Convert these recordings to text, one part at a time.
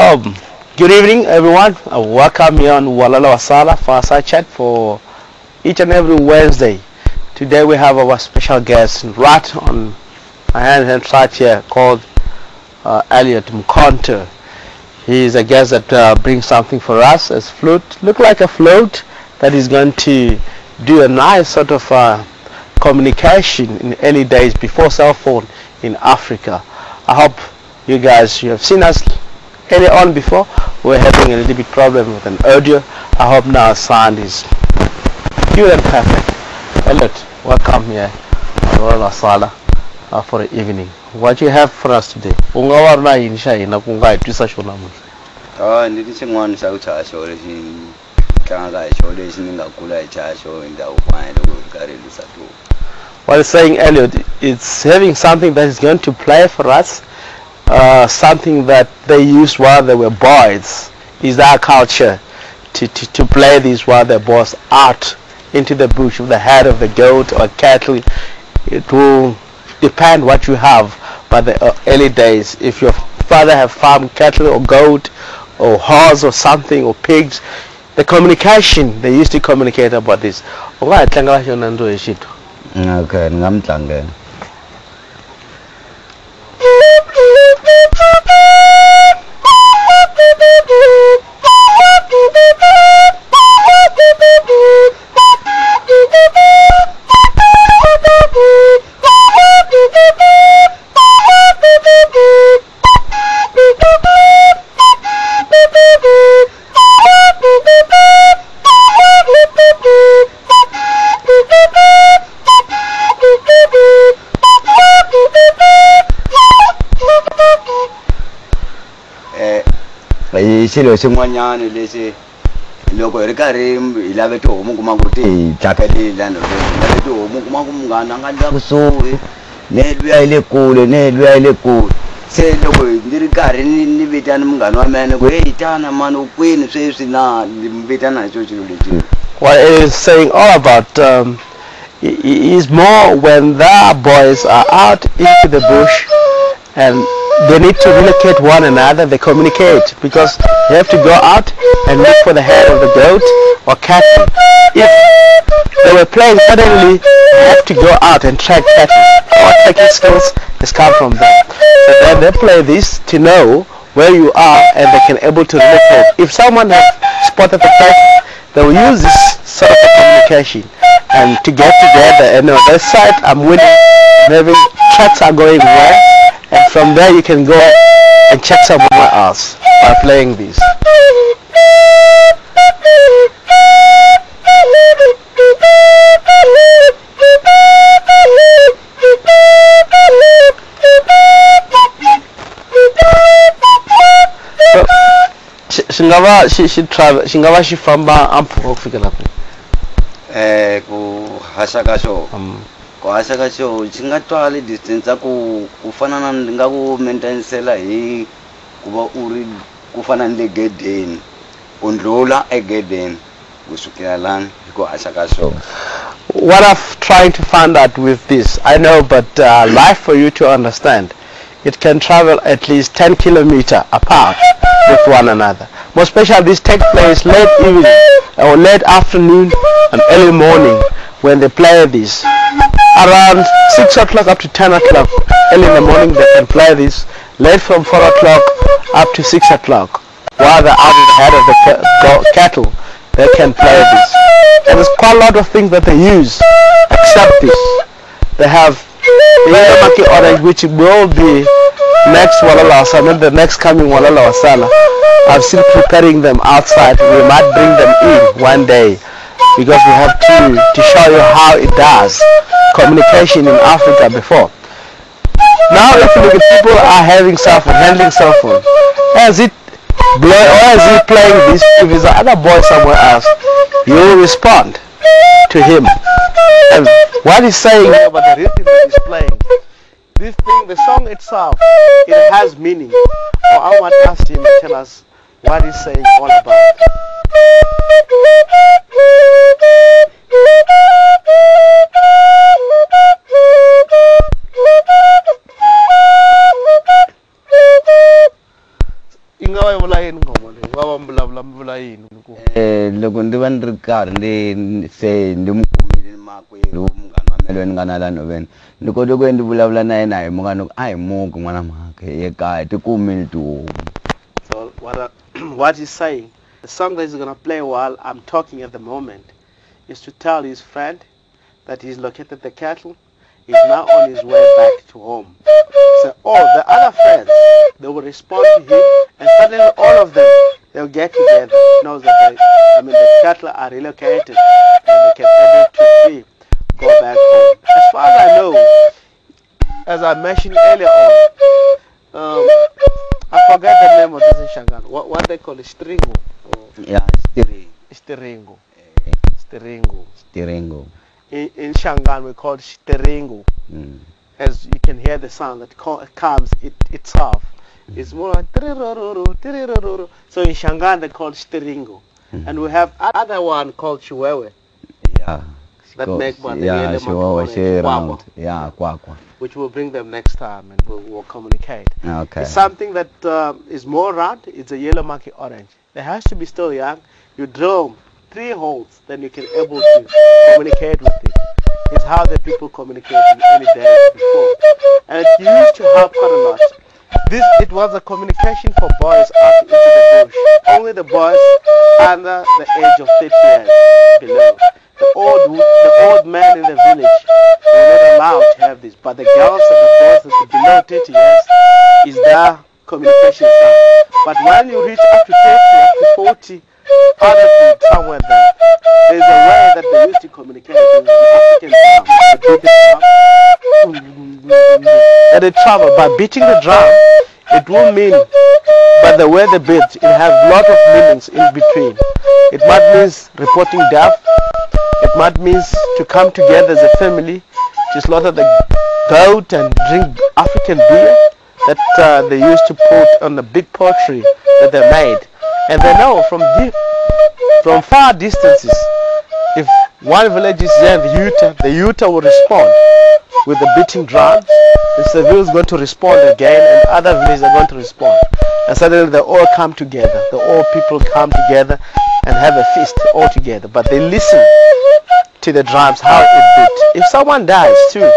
Um, Good evening, everyone. Welcome here on Walala Wasala Fireside Chat for each and every Wednesday. Today we have our special guest right on my hand side here called Elliot Mkonte. He is a guest that brings something for us as flute. Look like a float that is going to do a nice sort of communication in early days before cell phone in Africa. I hope you have seen us earlier on before. We're having a little bit problem with an audio. I hope now sound is good and perfect. Elliot, welcome here Walala Wasala for the evening. What do you have for us today? Ungawarna insha ina kunga itwisa shona mu. Nditi chingwani chakuchasho lexi tlangaka hi xo lexi ni nga kula hi chaxo hi ndhavuko wa hina loko hi karhi hi lwisa tihomu. What is saying Elliot, it's having something that is going to play for us, something that they used while they were boys. Is our culture to play this while they're boys out into the bush with the head of the goat or cattle. It will depend what you have by the early days. If your father have farmed cattle or goat or horse or something or pigs, the communication, they used to communicate about this. Okay, ngamtlangela. Xilo xin'wanyana lexi loko hi ri karhi hi lave tihomu kuma ku ti hi tlakelela hi lave tihomu kuma ku munghana a nga ndla kusuhi ne luya hi le kule ne luya hi le kule se loko ndzi ri karhi ni vitana munghana wa mina ku hey tana mani u kwini sweswi na ni vitana hi xo xilo lexi. What it is saying all about is more when the boys are out into the bush and they need to relocate one another, they communicate because they have to go out and look for the head of the goat or cattle. If they were playing, suddenly they have to go out and track cattle. Our tracking skills has come from them. So then they play this to know where you are and they can able to relocate. If someone has spotted the cattle, they will use this sort of communication and to get together and on this side I'm winning, maybe tracks are going well. And from there you can go and check somewhere else by playing this. Shingava shifamba ampu kufika lapi. Ku hashaka show. Kwasa ka xo xi nga twali distance ku fana na ndi nga ku maintainela hi ku va u ri ku fana ni le gedeni u ndlula egedeni kusukela lani hi ku haxa ka xo. What I'm trying to find out with this, I know, but life for you to understand, it can travel at least 10 kilometers apart with one another. Most especially this take place late evening or late afternoon and early morning when they play this. Around 6 o'clock up to 10 o'clock early in the morning they can play this. Late from 4 o'clock up to 6 o'clock while they're out of the head of the cattle they can play this. And there's quite a lot of things that they use except this. They have the Yamaki orange, which will be next Walala Wasala, the next coming Walala Wasala. I'm still preparing them outside. We might bring them in one day because we have to show you how it does communication in Africa before. Now if you look at people are having cell phone, handling cell phone, as it blow or as he playing this, if there's another boy somewhere else, you will respond to him. And what he's saying about the rhythm that he's playing, this thing, the song itself, it has meaning. So I want to ask him to tell us what he's saying all about. Ingawa vula yini ngoma leyi? Va vulavula yini? Loko ndi va ni ri karhi ndi se ndi mu kumile makwerhu munghana wa mina loyi ni nga na la nhoveni ni kote ku ndi vulavula na yena hi munghana a hi muki n'wana mhaka hi ye kaya ti kumile tihomu. So what he's saying, the song that he's gonna play while I'm talking at the moment is to tell his friend that he's located the cattle. He's now on his way back to home. So all the other friends, they will respond to him, and suddenly all of them, they'll get together. Knows that the cattle are relocated and they can able to free go back home. As far as I know, as I mentioned earlier on, I forgot the name of this in Shangan. What they call it, Stiringo? Yeah, Stiringo. In Shangan we call it Stiringo. As you can hear the sound that comes itself. It's more like tirirororo. So in Shangan they call it Stiringo. And we have other one called Chiwewe. Yeah. That make one kwakwa. Which will bring them next time and we'll communicate. Okay. It's something that is more round. It's a yellow monkey orange. It has to be still young. You drill 3 holes, then you can able to communicate with it. It's how the people communicated any day before. And it used to help quite a lot. It was a communication for boys out into the bush. Only the boys under the age of 30 years below. The old men in the village were not allowed to have this. But the girls and the boys that are below 30 years is their communication style. But when you reach up to 30, up to 40, other somewhere there's a way that they used to communicate with the African drum. And they travel by beating the drum. It will mean, by the way they beat, it has a lot of meanings in between. It might mean reporting death. It might mean to come together as a family to slaughter the goat and drink African beer that they used to put on the big pottery that they made. And they know from far distances, if one village is there, the Utah will respond with the beating drums. The Seville is going to respond again, and other villages are going to respond. And suddenly they all come together. The all people come together and have a feast all together. But they listen to the drums, how it beats. If someone dies too,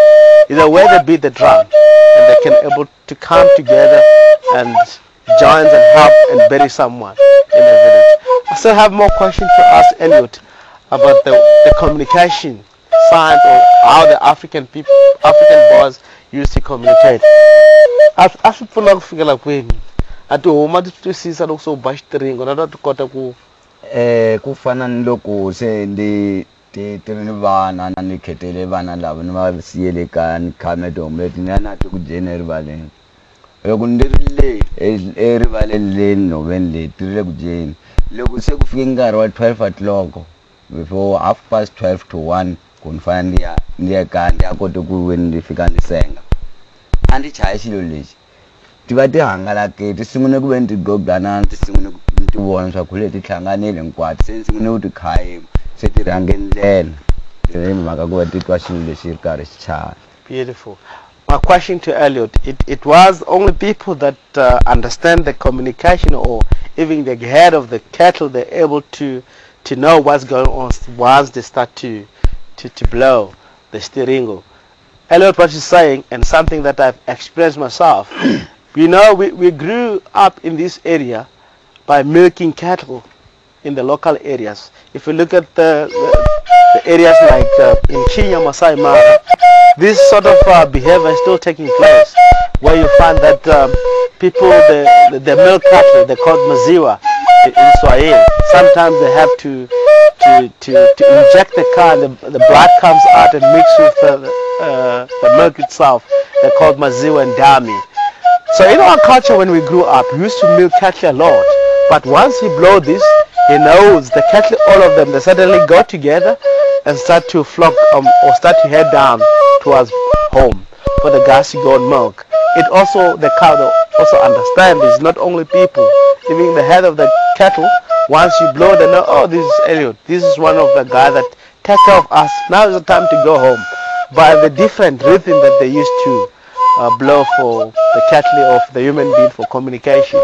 is the way they beat the drum, and they can able to come together and join and help and bury someone in the village. I still have more questions to ask Elliot about the communication signs or how the African boys used to communicate. Asipfuna kufikela kwenu. Ati homa tisisa loko so bashtiringo na tukota ku kufana ni loko se ndi tirini vana na ni khetele vana lava ni va siyele ka ni khame domu leti ni na ti ku jeni erivaleni. Loko ni ri le erivaleni le nhoveni le tirile ku jeni. Loko se ku fike nkarhi wa 12 o'clock before 12:30 to 1 kunifana ndiya ka ndiya kota ku weni ndi fika ndi senga. Andi chaya xilo lexi ti va ti hangalake ti sungune ku ve ni ti gogana ti sungune ku ti vona swa ku leti hlanganile hinkwato se ni sungune ku ti khayima se ti rhange ndlela hi mhaka ku va ti twa xilo lexi ri karhi xi chaya. Beautiful. My question to Elliot, it was only people that understand the communication or even the head of the cattle, they're able to know what's going on once they start to blow the stiringo. Elliot, what you're saying, and something that I've experienced myself, you know, we grew up in this area by milking cattle in the local areas. If you look at the areas like in Kenya, Masai Mara, this sort of behavior is still taking place, where you find that people, the milk cattle, they're called maziwa in Swahili. Sometimes they have to inject the car, and the blood comes out and mixes with the milk itself. They're called maziwa and dami. So in our culture, when we grew up, we used to milk cattle a lot. But once he blow this, he knows the cattle, all of them, they suddenly go together and start to flock or start to head down towards home for the gas to go and milk. It also, the cow also understand it's not only people, even the head of the cattle. Once you blow, they know, oh, this is Elliot. This is one of the guys that take care of us. Now is the time to go home. By the different rhythm that they used to blow for the cattle of the human being for communication.